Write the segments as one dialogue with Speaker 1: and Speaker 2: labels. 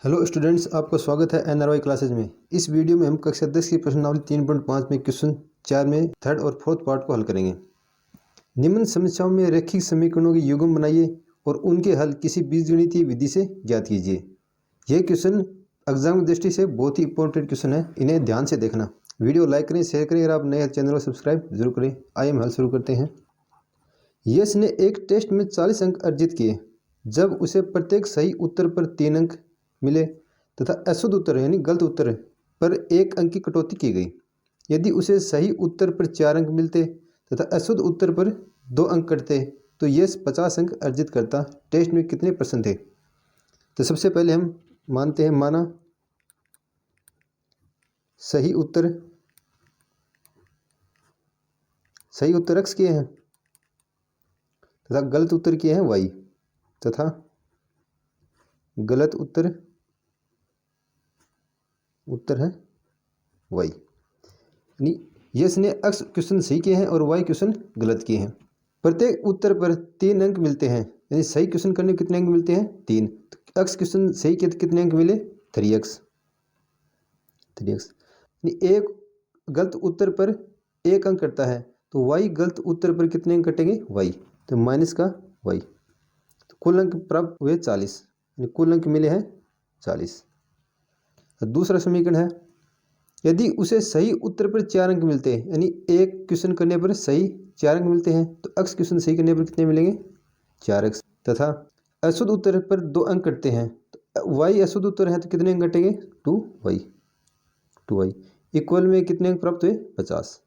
Speaker 1: Hello students, आपका स्वागत है एनआरवाई क्लासेज में। इस वीडियो में हम कक्षा 10 की प्रश्नावली 3.5 में क्वेश्चन 4 में थर्ड और फोर्थ पार्ट को हल करेंगे। निम्न समस्याओं में रैखिक समीकरणों के युग्म बनाइए और उनके हल किसी बीजगणितीय विधि से ज्ञात कीजिए। यह क्वेश्चन एग्जाम की दृष्टि से बहुत ही इंपॉर्टेंट क्वेश्चन है, इन्हें ध्यान से देखना। वीडियो लाइक करें, शेयर करें। अगर आप नए चैनल को सब्सक्राइब जरूर करें। आइए हम हल शुरू करते हैं। यश ने एक टेस्ट में 40 अंक अर्जित किए। जब उसे प्रत्येक सही उत्तर पर 3 अंक मिले तथा अशुद्ध उत्तर यानी गलत उत्तर पर 1 अंक की कटौती की गई। यदि उसे सही उत्तर पर 4 अंक मिलते तथा अशुद्ध उत्तर पर 2 अंक कटते तो यश 50 अंक अर्जित करता। टेस्ट में कितने प्रश्न थे? तो सबसे पहले हम मानते हैं, माना सही उत्तर x किए हैं तथा गलत उत्तर किए हैं y तथा गलत उत्तर है y। यानी यश ने x क्वेश्चन सही किए हैं और y क्वेश्चन गलत किए हैं। प्रत्येक उत्तर पर 3 अंक मिलते हैं, यानी सही क्वेश्चन करने कितने अंक मिलते हैं? 3। तो x क्वेश्चन सही किए तो कितने अंक मिले? 3x। यानी एक गलत उत्तर पर 1 अंक कटता है तो y गलत उत्तर पर कितने अंक कटेंगे? y। तो माइनस का y। तो कुल अंक प्राप्त हुए 40, यानी कुल अंक मिले हैं 40। दूसरा समीकरण है, यदि उसे सही उत्तर पर 4 अंक मिलते हैं, यानी एक क्वेश्चन करने पर सही 4 अंक मिलते हैं तो x क्वेश्चन सही करने पर कितने मिलेंगे? 4x। तथा अशुद्ध उत्तर पर 2 अंक कटते हैं तो y अशुद्ध उत्तर है तो कितने अंक कटेंगे? 2y इक्वल में कितने अंक प्राप्त हुए? 50।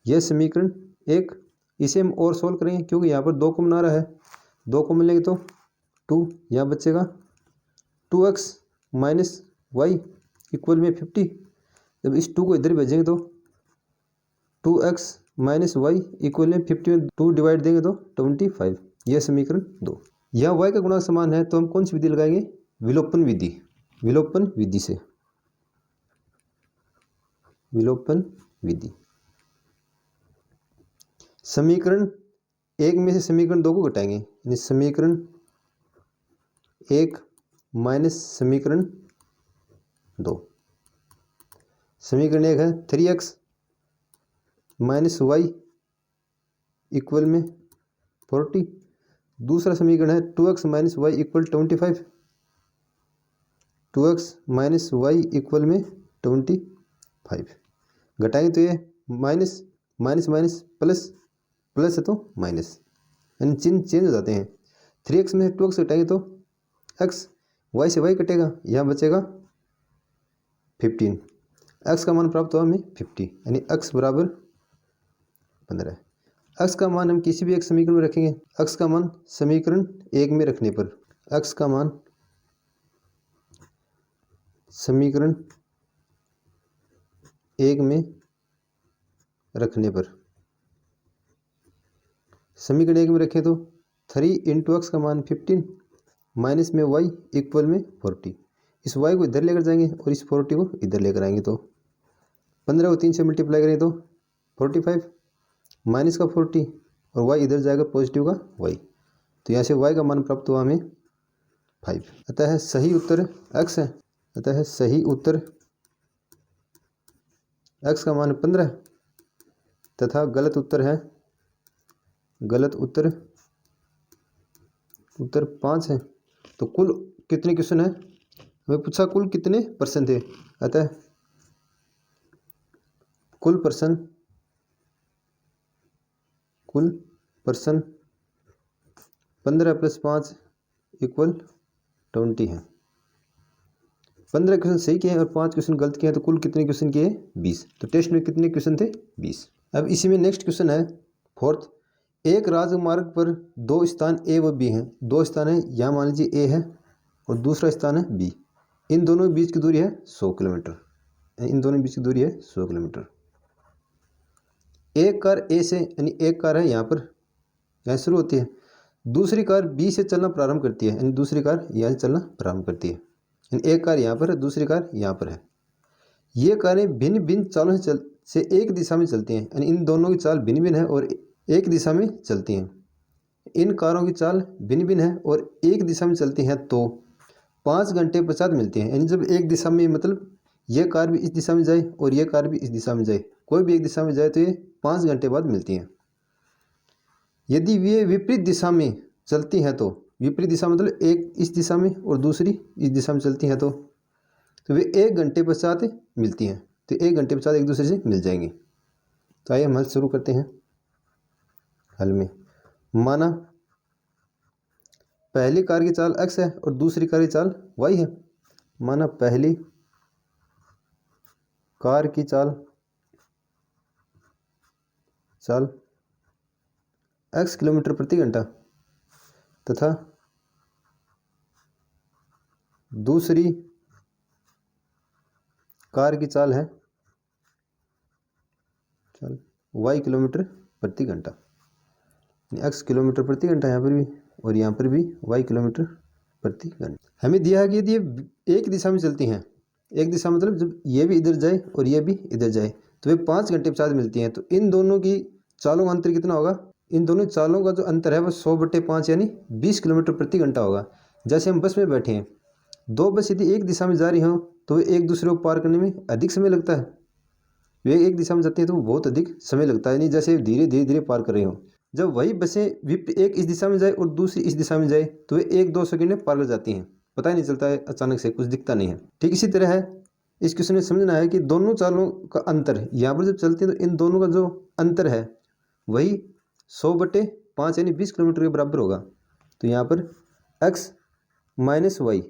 Speaker 1: यह समीकरण एक। इसे हम और सोल्व करेंगे क्योंकि यहाँ पर 2 कॉमन आ रहा है। 2 कॉमन लेंगे तो 2 यहाँ बचेगा। 2x माइनस वाई इक्वल में 50। जब इस 2 को इधर भेजेंगे तो 2x माइनस वाई इक्वल में 50 में 2 डिवाइड देंगे तो 25। यह समीकरण 2। यह y का गुणांक समान है तो हम कौन सी विधि लगाएंगे? विलोपन विधि। समीकरण 1 में से समीकरण 2 को घटाएंगे, यानी समीकरण 1 माइनस समीकरण 2। समीकरण 1 है 3x माइनस वाई इक्वल में 40। दूसरा समीकरण है 2x minus Y equal 25। 2x minus Y equal में 25। घटाएंगे तो ये माइनस माइनस माइनस प्लस है तो माइनस, यानी चिन्ह चेंज हो जाते हैं। 3x में 2x घटाएंगे तो x, y से y कटेगा, यहाँ बचेगा 15। x का मान प्राप्त हुआ हमें 50, यानी x बराबर 15। x का मान हम किसी भी एक समीकरण में रखेंगे। x का मान समीकरण 1 में रखने पर, x का मान समीकरण 1 में रखने पर, समीकरण 1 में रखें तो 3 इंटू एक्स का मान 15 माइनस में y इक्वल में 40। इस y को इधर लेकर जाएंगे और इस 40 को इधर लेकर आएंगे तो 15 को 3 से मल्टीप्लाई करें तो 45 माइनस का 40 और y इधर जाएगा पॉजिटिव का y, तो यहाँ से y का मान प्राप्त हुआ हमें 5। अतः सही उत्तर x है। अतः सही उत्तर x का मान 15 तथा गलत उत्तर 5 है। तो कुल कितने क्वेश्चन है? हमें पूछा कुल कितने प्रश्न थे। अतः कुल प्रश्न 15 प्लस 5 इक्वल 20 है। 15 क्वेश्चन सही किए हैं और 5 क्वेश्चन गलत किए हैं तो कुल कितने क्वेश्चन किए? 20। तो टेस्ट में कितने क्वेश्चन थे? 20। अब इसी में नेक्स्ट क्वेश्चन है फोर्थ। एक राजमार्ग पर 2 स्थान ए व बी हैं। 2 स्थान है, यहाँ मान लीजिए ए है और दूसरा स्थान है बी। इन दोनों के बीच की दूरी है 100 किलोमीटर। एक कार ए से, यानी एक कार है यहाँ पर, यहाँ शुरू होती है। दूसरी कार बी से चलना प्रारंभ करती है, यानी दूसरी कार यहाँ से चलना प्रारंभ करती है। यानी एक कार यहाँ पर है, दूसरी कार यहाँ पर है। ये कारें भिन्न भिन्न चालों से एक दिशा में चलती हैं, यानी इन दोनों की चाल भिन्न भिन्न है और एक दिशा में चलती हैं। इन कारों की चाल भिन्न भिन्न है और एक दिशा में चलती हैं तो 5 घंटे पश्चात मिलती हैं। यानी जब एक दिशा में मतलब ये कार भी इस दिशा में जाए और ये कार भी इस दिशा में जाए, कोई भी एक दिशा में जाए तो ये 5 घंटे बाद मिलती हैं। यदि वे विपरीत दिशा में चलती हैं तो, विपरीत दिशा मतलब एक इस दिशा में और दूसरी इस दिशा में चलती हैं तो वे 1 घंटे पश्चात मिलती हैं। तो 1 घंटे पश्चात एक दूसरे से मिल जाएंगी। तो आइए हम हल शुरू करते हैं। हल में माना पहली कार की चाल x है और दूसरी कार की चाल y है। माना पहली कार की चाल x किलोमीटर प्रति घंटा तथा दूसरी कार की चाल है y किलोमीटर प्रति घंटा। x किलोमीटर प्रति घंटा यहाँ पर भी और यहाँ पर भी y किलोमीटर प्रति घंटा। हमें दिया है कि यदि ये एक दिशा में चलती हैं, एक दिशा मतलब जब ये भी इधर जाए और ये भी इधर जाए तो वे 5 घंटे पश्चात मिलती हैं। तो इन दोनों की चालों का अंतर कितना होगा? इन दोनों चालों का जो अंतर है वह 100/5 यानी 20 किलोमीटर प्रति घंटा होगा। जैसे हम बस में बैठे हैं, दो बस यदि एक दिशा में जा रही हों तो वे एक दूसरे को पार करने में अधिक समय लगता है। वे एक दिशा में जाती हैं तो बहुत अधिक समय लगता है, नहीं जैसे धीरे धीरे पार कर रही हों। जब वही बसें एक इस दिशा में जाए और दूसरी इस दिशा में जाए तो वे 1-2 सेकंड में पार कर जाती हैं, पता ही नहीं चलता है, अचानक से कुछ दिखता नहीं है। ठीक इसी तरह है, इस क्वेश्चन में समझना है कि दोनों चालों का अंतर यहाँ पर जब चलती है तो इन दोनों का जो अंतर है वही 100/5 यानी 20 किलोमीटर के बराबर होगा। तो यहाँ पर x माइनस वाई,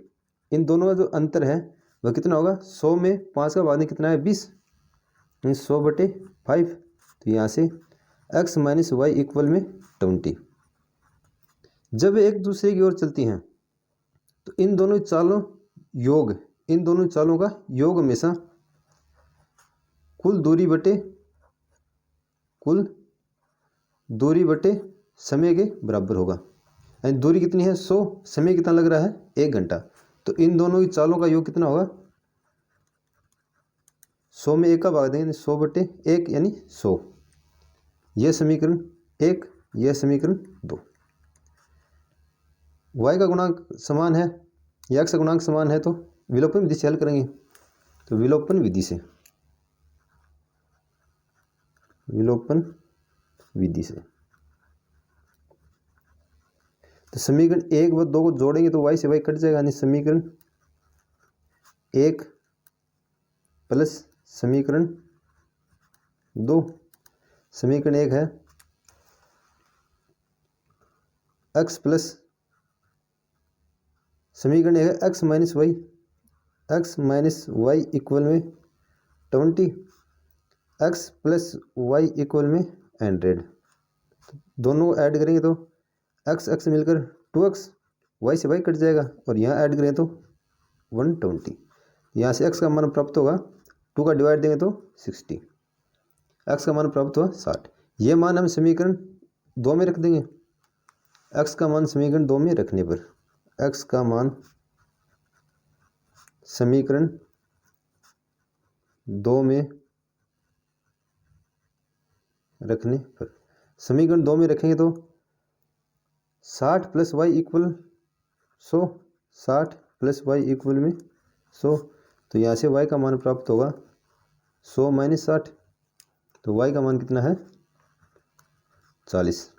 Speaker 1: इन दोनों का जो अंतर है वह कितना होगा? 100 में 5 का भाग कितना है? 20, 100/5। तो यहाँ से x माइनस वाई इक्वल में 20। जब एक दूसरे की ओर चलती हैं तो इन दोनों चालों का योग हमेशा कुल दूरी बटे समय के बराबर होगा। यानी दूरी कितनी है? 100, समय कितना लग रहा है? 1 घंटा। तो इन दोनों की चालों का योग कितना होगा? 100 में 1 का भाग देंगे 100/1 यानी 100। यह समीकरण 1, यह समीकरण 2। y का गुणांक समान है या x का गुणांक समान है तो विलोपन विधि से हल करेंगे। तो विलोपन विधि से तो समीकरण 1 व 2 को जोड़ेंगे तो y से y कट जाएगा, यानी समीकरण 1 प्लस समीकरण 2। समीकरण 1 है x प्लस समीकरण 1 है x माइनस वाई इक्वल में 20, x प्लस वाई इक्वल में 100। दोनों को ऐड करेंगे तो x मिलकर 2x, y से y कट जाएगा और यहाँ ऐड करें तो 120। यहाँ से x का मान प्राप्त होगा, 2 का डिवाइड देंगे तो 60, x का मान प्राप्त हुआ 60। ये मान हम समीकरण 2 में रख देंगे। x का मान समीकरण 2 में रखने पर x का मान समीकरण 2 में रखने पर समीकरण 2 में रखेंगे तो 60 plus Y equal 100, 60 plus Y equal में 100। तो यहाँ से y का मान प्राप्त होगा 100 माइनस 60। तो y का मान कितना है? 40।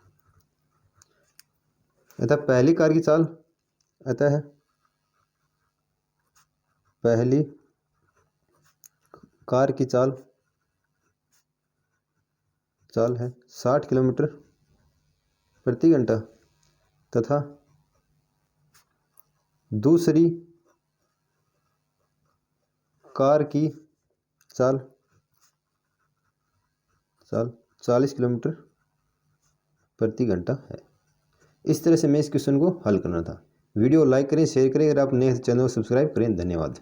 Speaker 1: अतः पहली कार की चाल है 60 किलोमीटर प्रति घंटा तथा दूसरी कार की चाल 40 किलोमीटर प्रति घंटा है। इस तरह से मैं इस क्वेश्चन को हल करना था। वीडियो लाइक करें, शेयर करें। अगर आप नए चैनल को सब्सक्राइब करें। धन्यवाद।